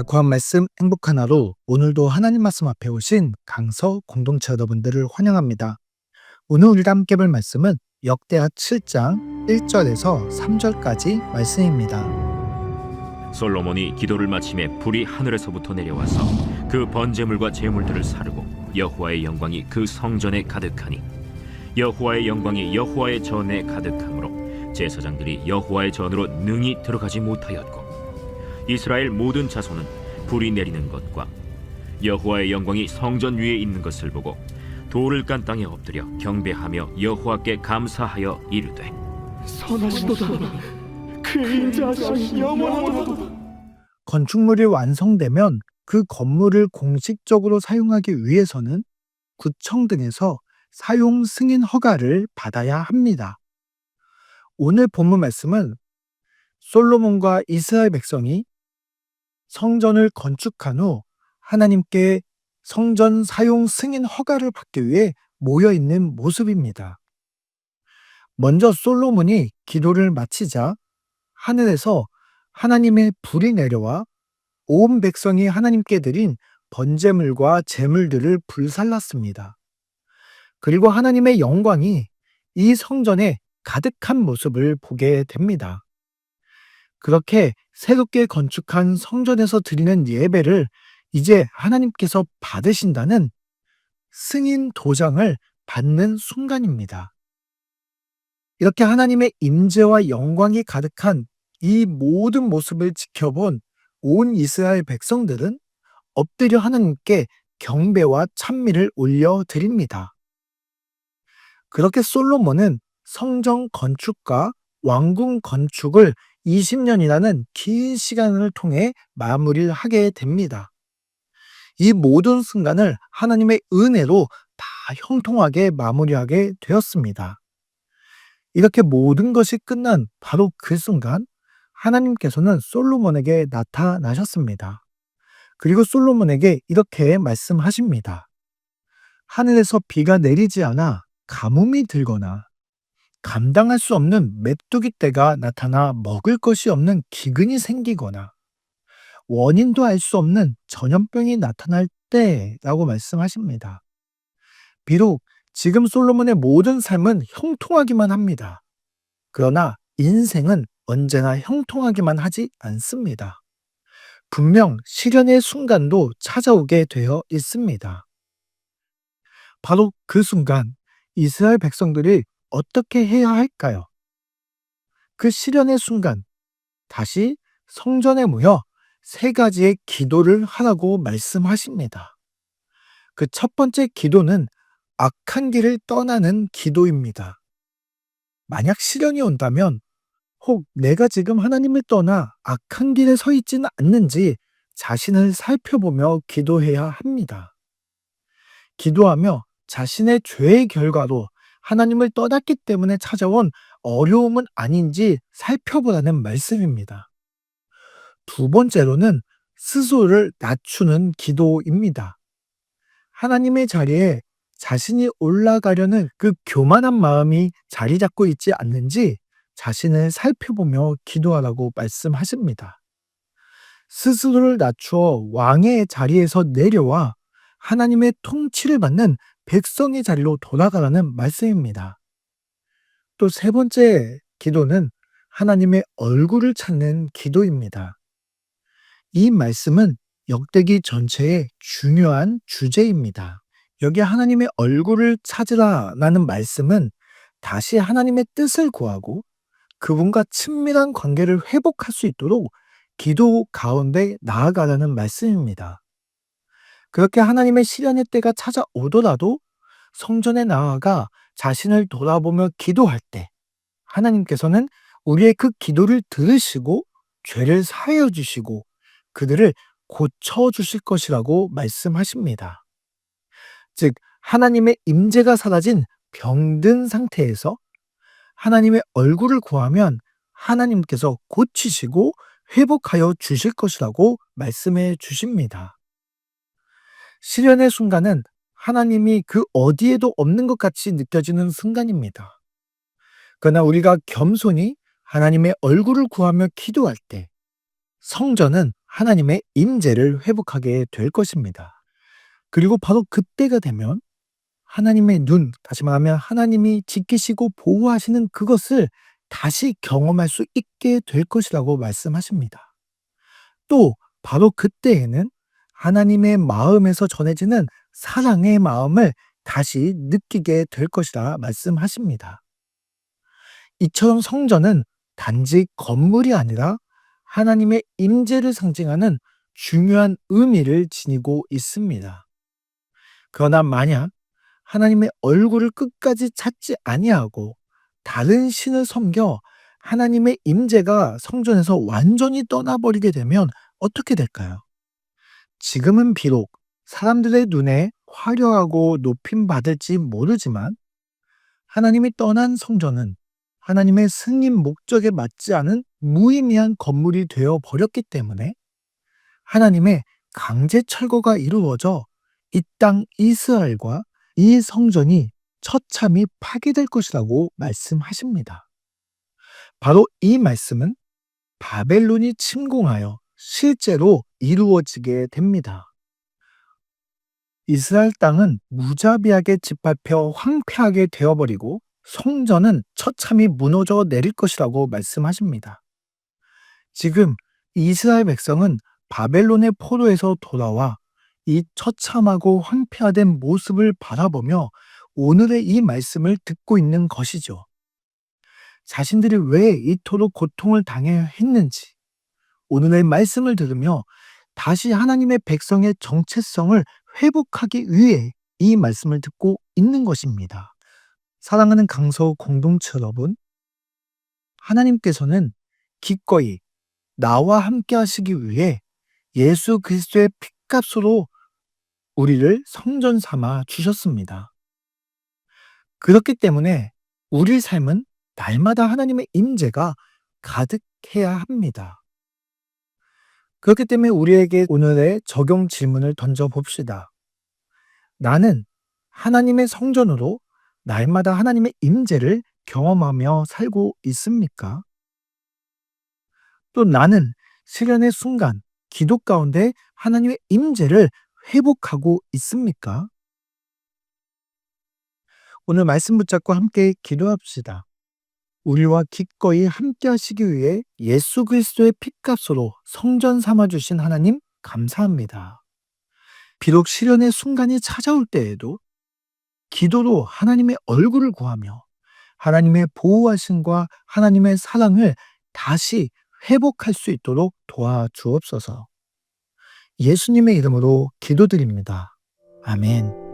구한 말씀 행복한 하루. 오늘도 하나님 말씀 앞에 오신 강서 공동체 여러분들을 환영합니다. 오늘 우리가 함께 볼 말씀은 역대하 7장 1절에서 3절까지 말씀입니다. 솔로몬이 기도를 마침에 불이 하늘에서부터 내려와서 그 번제물과 제물들을 사르고 여호와의 영광이 그 성전에 가득하니 여호와의 영광이 여호와의 전에 가득하므로 제사장들이 여호와의 전으로 능히 들어가지 못하였고 이스라엘 모든 자손은 불이 내리는 것과 여호와의 영광이 성전 위에 있는 것을 보고 돌을 깐 땅에 엎드려 경배하며 여호와께 감사하여 이르되 선하시도다. 그의 인자하심이 영원하도다. 건축물이 완성되면 그 건물을 공식적으로 사용하기 위해서는 구청 등에서 사용 승인 허가를 받아야 합니다. 오늘 본문 말씀은 솔로몬과 이스라엘 백성이 성전을 건축한 후 하나님께 성전 사용 승인 허가를 받기 위해 모여 있는 모습입니다. 먼저 솔로몬이 기도를 마치자 하늘에서 하나님의 불이 내려와 온 백성이 하나님께 드린 번제물과 제물들을 불살랐습니다. 그리고 하나님의 영광이 이 성전에 가득한 모습을 보게 됩니다. 그렇게 새롭게 건축한 성전에서 드리는 예배를 이제 하나님께서 받으신다는 승인 도장을 받는 순간입니다. 이렇게 하나님의 임재와 영광이 가득한 이 모든 모습을 지켜본 온 이스라엘 백성들은 엎드려 하나님께 경배와 찬미를 올려드립니다. 그렇게 솔로몬은 성전 건축과 왕궁 건축을 20년이라는 긴 시간을 통해 마무리를 하게 됩니다. 이 모든 순간을 하나님의 은혜로 다 형통하게 마무리하게 되었습니다. 이렇게 모든 것이 끝난 바로 그 순간 하나님께서는 솔로몬에게 나타나셨습니다. 그리고 솔로몬에게 이렇게 말씀하십니다. 하늘에서 비가 내리지 않아 가뭄이 들거나 감당할 수 없는 메뚜기 떼가 나타나 먹을 것이 없는 기근이 생기거나 원인도 알 수 없는 전염병이 나타날 때라고 말씀하십니다. 비록 지금 솔로몬의 모든 삶은 형통하기만 합니다. 그러나 인생은 언제나 형통하기만 하지 않습니다. 분명 시련의 순간도 찾아오게 되어 있습니다. 바로 그 순간 이스라엘 백성들이 어떻게 해야 할까요? 그 시련의 순간 다시 성전에 모여 세 가지의 기도를 하라고 말씀하십니다. 그 첫 번째 기도는 악한 길을 떠나는 기도입니다. 만약 시련이 온다면 혹 내가 지금 하나님을 떠나 악한 길에 서 있지는 않는지 자신을 살펴보며 기도해야 합니다. 기도하며 자신의 죄의 결과로 하나님을 떠났기 때문에 찾아온 어려움은 아닌지 살펴보라는 말씀입니다. 두 번째로는 스스로를 낮추는 기도입니다. 하나님의 자리에 자신이 올라가려는 그 교만한 마음이 자리 잡고 있지 않는지 자신을 살펴보며 기도하라고 말씀하십니다. 스스로를 낮추어 왕의 자리에서 내려와 하나님의 통치를 받는 백성의 자리로 돌아가라는 말씀입니다. 또 세 번째 기도는 하나님의 얼굴을 찾는 기도입니다. 이 말씀은 역대기 전체의 중요한 주제입니다. 여기 하나님의 얼굴을 찾으라라는 말씀은 다시 하나님의 뜻을 구하고 그분과 친밀한 관계를 회복할 수 있도록 기도 가운데 나아가라는 말씀입니다. 그렇게 하나님의 시련의 때가 찾아오더라도 성전에 나아가 자신을 돌아보며 기도할 때 하나님께서는 우리의 그 기도를 들으시고 죄를 사하여 주시고 그들을 고쳐주실 것이라고 말씀하십니다. 즉 하나님의 임재가 사라진 병든 상태에서 하나님의 얼굴을 구하면 하나님께서 고치시고 회복하여 주실 것이라고 말씀해 주십니다. 시련의 순간은 하나님이 그 어디에도 없는 것 같이 느껴지는 순간입니다. 그러나 우리가 겸손히 하나님의 얼굴을 구하며 기도할 때 성전은 하나님의 임재를 회복하게 될 것입니다. 그리고 바로 그때가 되면 하나님의 눈, 다시 말하면 하나님이 지키시고 보호하시는 그것을 다시 경험할 수 있게 될 것이라고 말씀하십니다. 또 바로 그때에는 하나님의 마음에서 전해지는 사랑의 마음을 다시 느끼게 될 것이라 말씀하십니다. 이처럼 성전은 단지 건물이 아니라 하나님의 임재를 상징하는 중요한 의미를 지니고 있습니다. 그러나 만약 하나님의 얼굴을 끝까지 찾지 아니하고 다른 신을 섬겨 하나님의 임재가 성전에서 완전히 떠나버리게 되면 어떻게 될까요? 지금은 비록 사람들의 눈에 화려하고 높임 받을지 모르지만 하나님이 떠난 성전은 하나님의 승인 목적에 맞지 않은 무의미한 건물이 되어 버렸기 때문에 하나님의 강제 철거가 이루어져 이 땅 이스라엘과 이 성전이 처참히 파괴될 것이라고 말씀하십니다. 바로 이 말씀은 바벨론이 침공하여 실제로 이루어지게 됩니다. 이스라엘 땅은 무자비하게 짓밟혀 황폐하게 되어버리고 성전은 처참히 무너져 내릴 것이라고 말씀하십니다. 지금 이스라엘 백성은 바벨론의 포로에서 돌아와 이 처참하고 황폐화된 모습을 바라보며 오늘의 이 말씀을 듣고 있는 것이죠. 자신들이 왜 이토록 고통을 당해야 했는지 오늘의 말씀을 들으며 다시 하나님의 백성의 정체성을 회복하기 위해 이 말씀을 듣고 있는 것입니다. 사랑하는 강서 공동체 여러분, 하나님께서는 기꺼이 나와 함께 하시기 위해 예수 그리스도의 피값으로 우리를 성전 삼아 주셨습니다. 그렇기 때문에 우리 삶은 날마다 하나님의 임재가 가득해야 합니다. 그렇기 때문에 우리에게 오늘의 적용 질문을 던져봅시다. 나는 하나님의 성전으로 날마다 하나님의 임재를 경험하며 살고 있습니까? 또 나는 시련의 순간, 기도 가운데 하나님의 임재를 회복하고 있습니까? 오늘 말씀 붙잡고 함께 기도합시다. 우리와 기꺼이 함께 하시기 위해 예수 그리스도의 피값으로 성전 삼아 주신 하나님 감사합니다. 비록 시련의 순간이 찾아올 때에도 기도로 하나님의 얼굴을 구하며 하나님의 보호하심과 하나님의 사랑을 다시 회복할 수 있도록 도와주옵소서. 예수님의 이름으로 기도드립니다. 아멘.